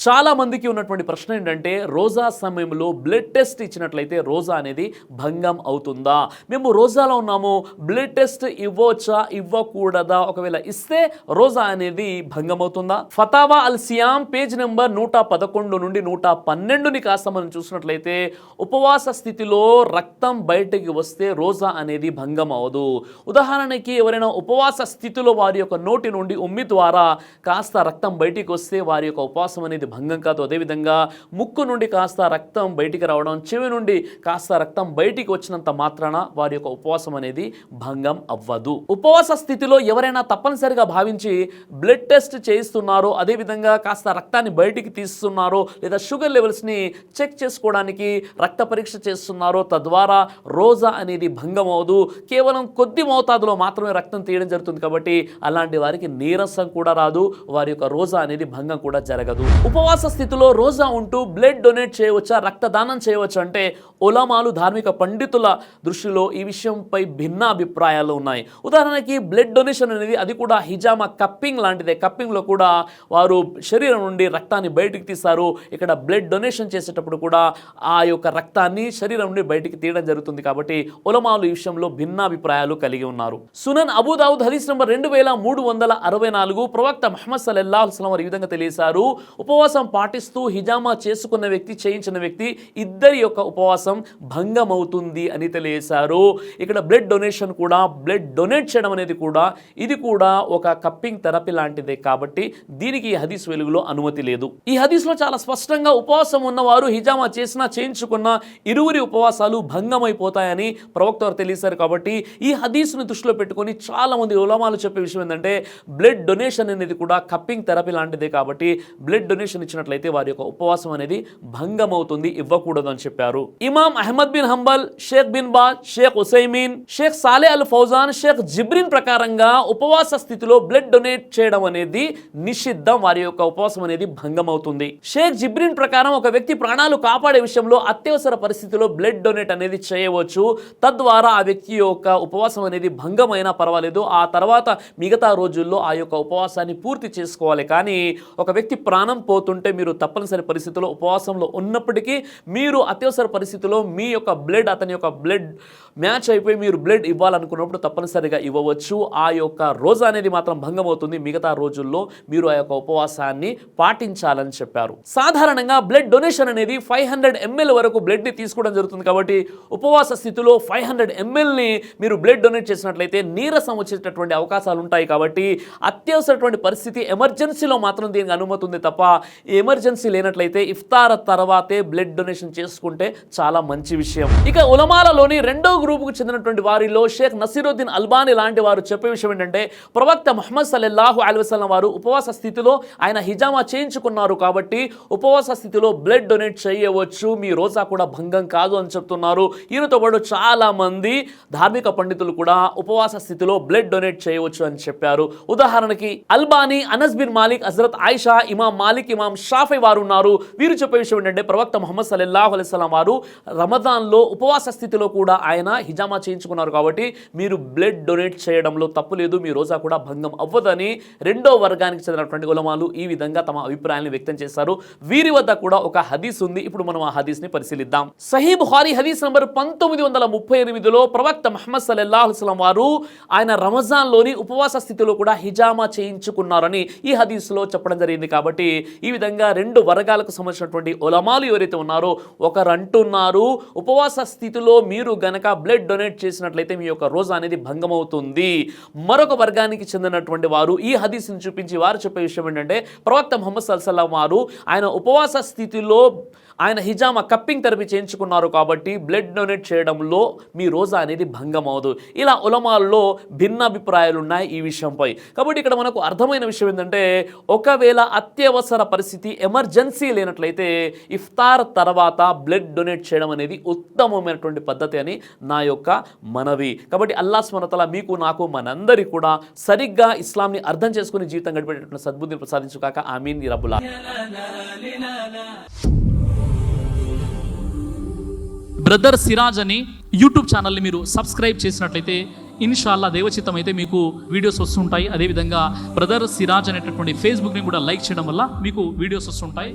చాలా మందికి ఉన్నటువంటి ప్రశ్న ఏంటంటే రోజా సమయంలో బ్లడ్ టెస్ట్ ఇచ్చినట్లయితే రోజా అనేది భంగం అవుతుందా, మేము రోజాలో ఉన్నాము బ్లడ్ టెస్ట్ ఇవ్వచ్చా ఇవ్వకూడదా, ఒకవేళ ఇస్తే రోజా అనేది భంగం అవుతుందా? ఫతావా అల్ సియామ్ పేజ్ నెంబర్ 111 నుండి 112ని కాస్త మనం చూసినట్లయితే ఉపవాస స్థితిలో రక్తం బయటికి వస్తే రోజా అనేది భంగం అవదు. ఉదాహరణకి ఎవరైనా ఉపవాస స్థితిలో వారి యొక్క నోటి నుండి ఉమ్మి ద్వారా కాస్త రక్తం బయటికి వస్తే వారి యొక్క ఉపవాసం అనేది భంగం కాదు. అదేవిధంగా ముక్కు నుండి కాస్త రక్తం బయటికి రావడం, చెవి నుండి కాస్త రక్తం బయటికి వచ్చినంత మాత్రాన వారి యొక్క ఉపవాసం అనేది భంగం అవ్వదు. ఉపవాస స్థితిలో ఎవరైనా తప్పనిసరిగా భావించి బ్లడ్ టెస్ట్ చేయిస్తున్నారో, అదేవిధంగా కాస్త రక్తాన్ని బయటికి తీస్తున్నారో, లేదా షుగర్ లెవెల్స్ని చెక్ చేసుకోవడానికి రక్త పరీక్ష చేస్తున్నారో, తద్వారా రోజా అనేది భంగం అవ్వదు. కేవలం కొద్ది మోతాదులో మాత్రమే రక్తం తీయడం జరుగుతుంది కాబట్టి అలాంటి వారికి నీరసం కూడా రాదు, వారి యొక్క రోజా అనేది భంగం కూడా జరగదు. ఉపవాస స్థితిలో రోజా ఉంటూ బ్లడ్ డొనేట్ చేయవచ్చా, రక్తదానం చేయవచ్చు అంటే ఉలమాలు ధార్మిక పండితుల దృష్టిలో ఈ విషయంపై భిన్న అభిప్రాయాలు ఉన్నాయి. ఉదాహరణకి బ్లడ్ డొనేషన్ అనేది అది కూడా హిజామా కప్పింగ్ లాంటిదే. కప్పింగ్లో కూడా వారు శరీరం నుండి రక్తాన్ని బయటికి తీస్తారు. ఇక్కడ బ్లడ్ డొనేషన్ చేసేటప్పుడు కూడా ఆ యొక్క రక్తాన్ని శరీరం నుండి బయటికి తీయడం జరుగుతుంది కాబట్టి ఉలమాలు ఈ విషయంలో భిన్నాభిప్రాయాలు కలిగి ఉన్నారు. సునన్ అబూ దావుద్ హదీస్ నంబర్ 2364 ప్రవక్త ముహమ్మద్ సల్లల్లాహు అలైహి వసల్లం ఈ విధంగా తెలియజేశారు, ఉపవాసం పాటిస్తూ హిజామా చేసుకున్న వ్యక్తి, చేయించిన వ్యక్తి ఇద్దరి యొక్క ఉపవాసం భంగం అవుతుంది అని తెలియజేశారు. ఇక్కడ బ్లడ్ డొనేషన్ కూడా, బ్లడ్ డొనేట్ చేయడం అనేది కూడా ఇది కూడా ఒక కప్పింగ్ థెరపీ లాంటిదే కాబట్టి దీనికి ఈ హదీస్ వెలుగులో అనుమతి లేదు. ఈ హదీస్లో చాలా స్పష్టంగా ఉపవాసం ఉన్నవారు హిజామా చేసినా చేయించుకున్న ఇరువురి ఉపవాసాలు భంగమైపోతాయని ప్రవక్త వారు తెలియజేశారు. కాబట్టి ఈ హదీస్ను దృష్టిలో పెట్టుకొని చాలా మంది ఉలమాలు చెప్పే విషయం ఏంటంటే బ్లడ్ డొనేషన్ అనేది కూడా కప్పింగ్ థెరపీ లాంటిదే కాబట్టి బ్లడ్ డొనేషన్ ఇచ్చినట్లయితే వారి యొక్క ఉపవాసం అనేది భంగం అవుతుంది, ఇవ్వకూడదు అని చెప్పారు. Imam Ahmad bin Hanbal, Sheikh bin Baz, Sheikh Uthaymeen, Sheikh Saleh al ఫౌజాన్, Sheikh జిబ్రిన్ ప్రకారంగా ఉపవాస స్థితిలో బ్లడ్ డొనేట్ చేయడం అనేది నిషిద్ధం, వారి యొక్క ఉపవాసం అనేది భంగం అవుతుంది. షేక్ జిబ్రిన్ ప్రకారం ఒక వ్యక్తి ప్రాణాలు కాపాడే విషయంలో అత్యవసర పరిస్థితిలో బ్లడ్ డొనేట్ అనేది చేయవచ్చు, తద్వారా ఆ వ్యక్తి యొక్క ఉపవాసం అనేది భంగమైనా పర్వాలేదు, ఆ తర్వాత మిగతా రోజుల్లో ఆ యొక్క ఉపవాసాన్ని పూర్తి చేసుకోవాలి. కానీ ఒక వ్యక్తి ప్రాణం పోతుంటే మీరు తప్పనిసరి పరిస్థితుల్లో ఉపవాసంలో ఉన్నప్పటికీ మీరు అత్యవసర పరిస్థితిలో మీ యొక్క బ్లడ్, అతని యొక్క బ్లడ్ మ్యాచ్ అయిపోయి మీరు బ్లడ్ ఇవ్వాలనుకున్నప్పుడు తప్పనిసరిగా ఇవ్వవచ్చు. ఆ యొక్క రోజా అనేది మాత్రం భంగం అవుతుంది, మిగతా రోజుల్లో మీరు ఆ యొక్క ఉపవాసాన్ని పాటించాలని చెప్పారు. సాధారణంగా బ్లడ్ డొనేషన్ అనేది 500 ml వరకు బ్లడ్ని తీసుకోవడం జరుగుతుంది కాబట్టి ఉపవాస స్థితిలో 500 mlని మీరు బ్లడ్ డొనేట్ చేసినట్లయితే నీరసం వచ్చేటటువంటి అవకాశాలు ఉంటాయి. కాబట్టి అత్యవసరటువంటి పరిస్థితి, ఎమర్జెన్సీలో మాత్రం దీనికి అనుమతి ఉంది తప్ప ఎమర్జెన్సీ లేనట్లయితే ఇఫ్తార్ తర్వాతే బ్లడ్ డొనేషన్ చేసుకుంటే చాలా మంచి విషయం. ఇక ఉలమాలలోని రెండో గ్రూపుకు చెందినటువంటి వారిలో షేక్ నసీరుద్దీన్ అల్బానీ లాంటి వారు చెప్పే విషయం ఏంటంటే ప్రవక్త ముహమ్మద్ సల్లల్లాహు అలైహి వసల్లం వారు ఉపవాస స్థితిలో ఆయన హిజామా చేయించుకున్నారు కాబట్టి ఉపవాస స్థితిలో బ్లడ్ డొనేట్ చేయవచ్చు, మీ రోజా కూడా భంగం కాదు అని చెప్తున్నారు. ఈయనతో పాటు చాలా మంది ధార్మిక పండితులు కూడా ఉపవాస స్థితిలో బ్లడ్ డొనేట్ చేయవచ్చు అని చెప్పారు. ఉదాహరణకి Albani, Anas bin Malik, Hazrat Aisha, Imam Malik, Imam Shafi వారు ఉన్నారు. వీరు చెప్పే విషయం ఏంటంటే ప్రవక్త ముహమ్మద్ సల్లల్లాహు అలైహి వసల్లం వారు రమదాన్లో ఉపవాస స్థితిలో కూడా ఆయన హిజామా చేయించుకున్నారు కాబట్టి మీరు బ్లడ్ డొనేట్ చేయడంలో తప్పు లేదు, మీ రోజా కూడా భంగం అవ్వదని రెండో వర్గానికి చెందినటువంటి ఉలమాలు ఈ విధంగా తమ అభిప్రాయాన్ని వ్యక్తం చేశారు. వీరి వద్ద కూడా ఒక హదీస్ ఉంది. ఇప్పుడు మనం ఆ హదీస్ని పరిశీలిద్దాం. సహీ బుఖారీ హదీస్ నంబర్ 1938లో ప్రవక్త ముహమ్మద్ సల్లల్లాహు అలైహి వసల్లం వారు ఆయన రమజాన్లోని ఉపవాస స్థితిలో కూడా హిజామా చేయించుకున్నారని ఈ హదీస్లో చెప్పడం జరిగింది. కాబట్టి ఈ విధంగా రెండు వర్గాలకు సంబంధించినటువంటి ఉలమాలు ఎవరైతే ఉన్నారో ఒకరు అంటున్నారు ఉపవాస స్థితిలో మీరు గనక బ్లడ్ డొనేట్ చేసినట్లయితే మీ యొక్క రోజా అనేది భంగం అవుతుంది. మరొక వర్గానికి చెందినటువంటి వారు ఈ హదీస్ని చూపించి వారు చెప్పే విషయం ఏంటంటే ప్రవక్త ముహమ్మద్ సల్లల్లాహు అలైహి వసల్లం వారు ఆయన ఉపవాస స్థితిలో ఆయన హిజామా కప్పింగ్ థెరపీ చేయించుకున్నారు కాబట్టి బ్లడ్ డొనేట్ చేయడంలో మీ రోజా అనేది భంగం అవదు. ఇలా ఉలమాల్లో భిన్నాభిప్రాయాలు ఉన్నాయి ఈ విషయంపై. కాబట్టి ఇక్కడ మనకు అర్థమైన విషయం ఏంటంటే ఒకవేళ అత్యవసర పరిస్థితి, ఎమర్జెన్సీ లేనట్లయితే ఇఫ్తార్ తర్వాత బ్లడ్ డొనేట్ చేయడం అనేది ఉత్తమమైనటువంటి పద్ధతి అని నా యొక్క మనవి. కాబట్టి అల్లాహ్ సుబ్హానహు వ తఆలా మీకు, నాకు, మనందరికీ కూడా సరిగ్గా ఇస్లాంని అర్థం చేసుకుని జీవితం గడిపేటటువంటి సద్బుద్ధిని ప్రసాదించుగాక. ఆమీన్ యా రబ్బుల్ ఆలమీన్. బ్రదర్ సిరాజ్ అని యూట్యూబ్ ఛానల్ని మీరు సబ్స్క్రైబ్ చేసినట్లయితే ఇన్షాల్లా దేవచిత్తం అయితే మీకు వీడియోస్ వస్తుంటాయి. అదేవిధంగా బ్రదర్ సిరాజ్ అనేటటువంటి ఫేస్బుక్ని కూడా లైక్ చేయడం వల్ల మీకు వీడియోస్ వస్తుంటాయి.